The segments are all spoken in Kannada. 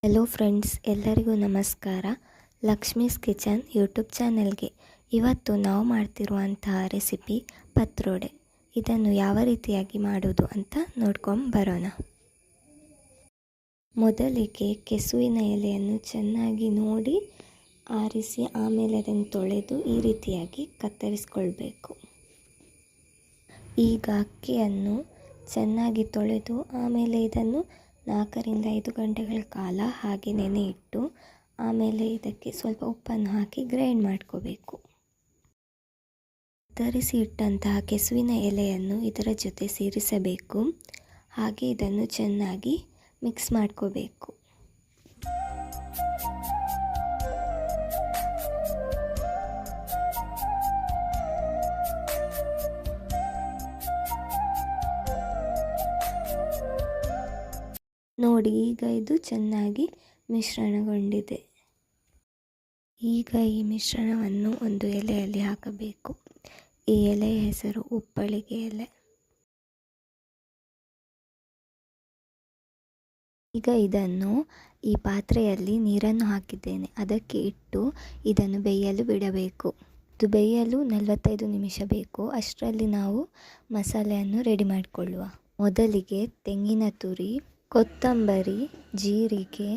ಹೆಲೋ ಫ್ರೆಂಡ್ಸ್, ಎಲ್ಲರಿಗೂ ನಮಸ್ಕಾರ. ಲಕ್ಷ್ಮೀಸ್ ಕಿಚನ್ ಯೂಟ್ಯೂಬ್ ಚಾನೆಲ್ಗೆ ಇವತ್ತು ನಾವು ಮಾಡ್ತಿರುವಂತಹ ರೆಸಿಪಿ ಪತ್ರೊಡೆ. ಇದನ್ನು ಯಾವ ರೀತಿಯಾಗಿ ಮಾಡೋದು ಅಂತ ನೋಡ್ಕೊಂಡು ಬರೋಣ. ಮೊದಲಿಗೆ ಕೆಸುವಿನ ಎಲೆಯನ್ನು ಚೆನ್ನಾಗಿ ನೋಡಿ ಆರಿಸಿ ಆಮೇಲೆ ಅದನ್ನು ತೊಳೆದು ಈ ರೀತಿಯಾಗಿ ಕತ್ತರಿಸ್ಕೊಳ್ಬೇಕು. ಈಗ ಅಕ್ಕಿಯನ್ನು ಚೆನ್ನಾಗಿ ತೊಳೆದು ಆಮೇಲೆ ಇದನ್ನು 4ರಿಂದ 5 ಗಂಟೆಗಳ ಕಾಲ ಹಾಗೆ ನೆನೆ ಇಟ್ಟು ಆಮೇಲೆ ಇದಕ್ಕೆ ಸ್ವಲ್ಪ ಉಪ್ಪನ್ನು ಹಾಕಿ ಗ್ರೈಂಡ್ ಮಾಡ್ಕೋಬೇಕು. ಕತ್ತರಿಸಿ ಇಟ್ಟಂತಹ ಕೆಸುವಿನ ಎಲೆಯನ್ನು ಇದರ ಜೊತೆ ಸೇರಿಸಬೇಕು. ಹಾಗೆ ಇದನ್ನು ಚೆನ್ನಾಗಿ ಮಿಕ್ಸ್ ಮಾಡ್ಕೋಬೇಕು. ನೋಡಿ, ಈಗ ಇದು ಚೆನ್ನಾಗಿ ಮಿಶ್ರಣಗೊಂಡಿದೆ. ಈಗ ಈ ಮಿಶ್ರಣವನ್ನು ಒಂದು ಎಲೆಯಲ್ಲಿ ಹಾಕಬೇಕು. ಈ ಎಲೆಯ ಹೆಸರು ಉಪ್ಪಳಿಗೆ ಎಲೆ. ಈಗ ಇದನ್ನು ಈ ಪಾತ್ರೆಯಲ್ಲಿ ನೀರನ್ನು ಹಾಕಿದ್ದೇನೆ, ಅದಕ್ಕೆ ಇಟ್ಟು ಇದನ್ನು ಬೇಯಲು ಬಿಡಬೇಕು. ಇದು ಬೇಯಲು 45 ನಿಮಿಷ ಬೇಕು. ಅಷ್ಟರಲ್ಲಿ ನಾವು ಮಸಾಲೆಯನ್ನು ರೆಡಿ ಮಾಡಿಕೊಳ್ಳುವ. ಮೊದಲಿಗೆ ತೆಂಗಿನ ತುರಿ, ಕೊತ್ತಂಬರಿ, ಜೀರಿಗೆ,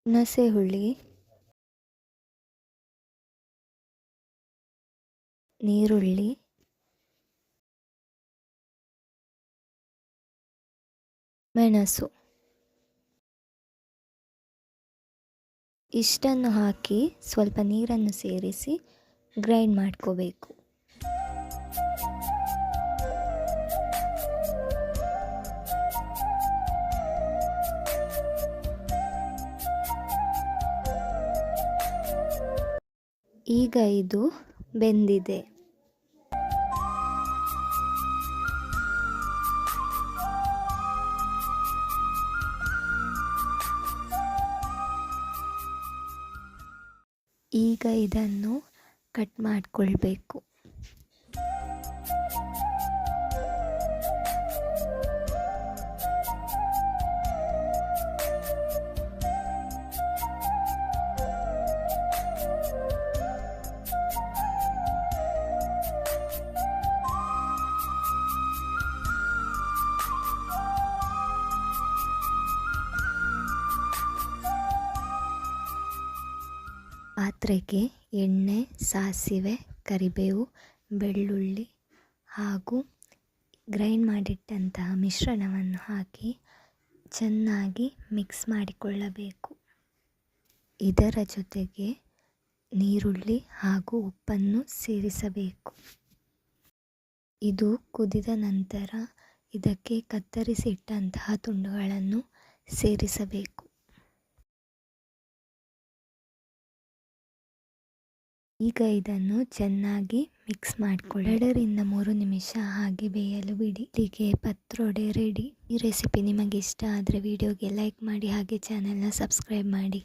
ಹುಣಸೆಹುಳಿ, ನೀರುಳ್ಳಿ, ಮೆಣಸು ಇಷ್ಟನ್ನು ಹಾಕಿ ಸ್ವಲ್ಪ ನೀರನ್ನು ಸೇರಿಸಿ ಗ್ರೈಂಡ್ ಮಾಡ್ಕೋಬೇಕು. ಈಗ ಇದು ಬೆಂದಿದೆ. ಈಗ ಇದನ್ನು ಕಟ್ ಮಾಡಿಕೊಳ್ಬೇಕು. ಪಾತ್ರೆಗೆ ಎಣ್ಣೆ, ಸಾಸಿವೆ, ಕರಿಬೇವು, ಬೆಳ್ಳುಳ್ಳಿ ಹಾಗೂ ಗ್ರೈಂಡ್ ಮಾಡಿಟ್ಟಂತಹ ಮಿಶ್ರಣವನ್ನು ಹಾಕಿ ಚೆನ್ನಾಗಿ ಮಿಕ್ಸ್ ಮಾಡಿಕೊಳ್ಳಬೇಕು. ಇದರ ಜೊತೆಗೆ ನೀರುಳ್ಳಿ ಹಾಗೂ ಉಪ್ಪನ್ನು ಸೇರಿಸಬೇಕು. ಇದು ಕುದಿದ ನಂತರ ಇದಕ್ಕೆ ಕತ್ತರಿಸಿಟ್ಟಂತಹ ತುಂಡುಗಳನ್ನು ಸೇರಿಸಬೇಕು. ಈಗ ಇದನ್ನು ಚೆನ್ನಾಗಿ ಮಿಕ್ಸ್ ಮಾಡಿಕೊಳ್ಳಿ. 2ರಿಂದ 3 ನಿಮಿಷ ಹಾಗೆ ಬೇಯಲು ಬಿಡಿ. ಹೀಗೆ ಪತ್ರೊಡೆ ರೆಡಿ. ಈ ರೆಸಿಪಿ ನಿಮಗೆ ಇಷ್ಟ ಆದರೆ ವಿಡಿಯೋಗೆ ಲೈಕ್ ಮಾಡಿ, ಹಾಗೆ ಚಾನೆಲ್ನ ಸಬ್ಸ್ಕ್ರೈಬ್ ಮಾಡಿ.